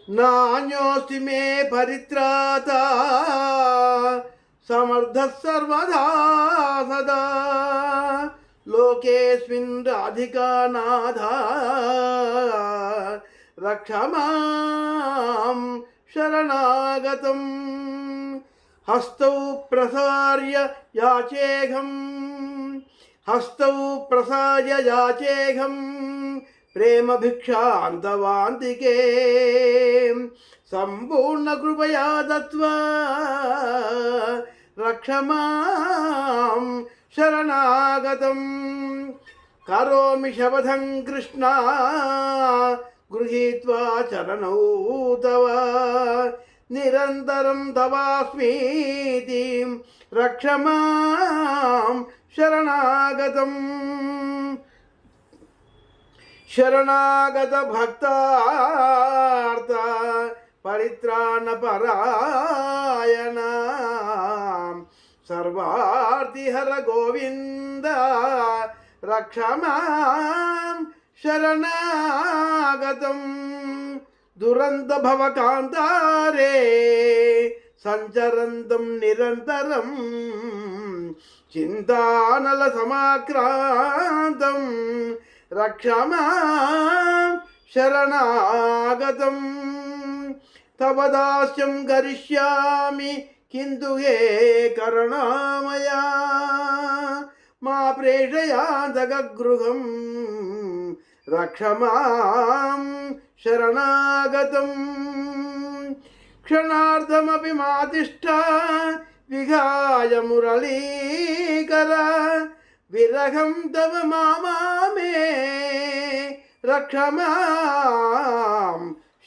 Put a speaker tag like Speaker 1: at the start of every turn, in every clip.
Speaker 1: नान्योऽस्ति मे परित्राता समर्थः सर्वदा सदा लोकेऽस्मिन् राधिका नाथा रक्ष मां शरणागतम् हस्तौ प्रसार्य याचेऽहं प्रेम भिक्षान्तवान्तिके संपूर्ण कृपया दत्वा रक्ष मां शरणागतम् करोमि शपथं कृष्णा गृहीत्वा चरणौ तव निरन्तरं तवास्मीति रक्ष मां शरणागतम् शरणागत भक्तार्थ परित्राणपरायण सर्वार्तिहर गोविंद रक्ष मां शरणागतम् दुरंत भवकांतारे संचरन्तं निरन्तरं चिन्तानल समाक्रान्तं रक्ष मां शरणागतम् तव दास्यं करिष्यामि किन्तु ये करुणामया मा प्रेषयान्तकगृहं रक्ष मां शरणागतम् क्षणार्धमपि मा तिष्ठ विहाय मुरलीकर विरहं तव मामे रक्ष मां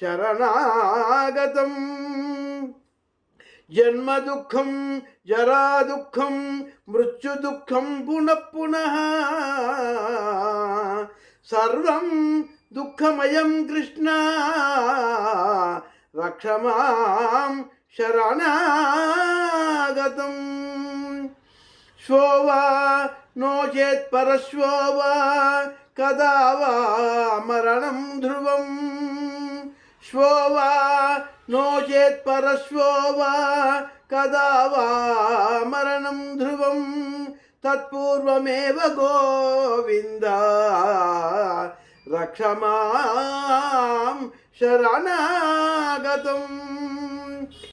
Speaker 1: शरणागतम् जन्म दुःखं जरा दुःखं मृत्यु दुःखं पुनः पुनः सर्वं दुःखमयं कृष्ण रक्ष मां शरणागतम् श्वो वा नो चेत् परश्वो वा कदा वा मरणं ध्रुवम् श्वो वा नो चेत् परश्वो वा कदा वा मरणं ध्रुवम् तत्पूर्वमेव गोविन्द रक्ष मां शरणागतम्।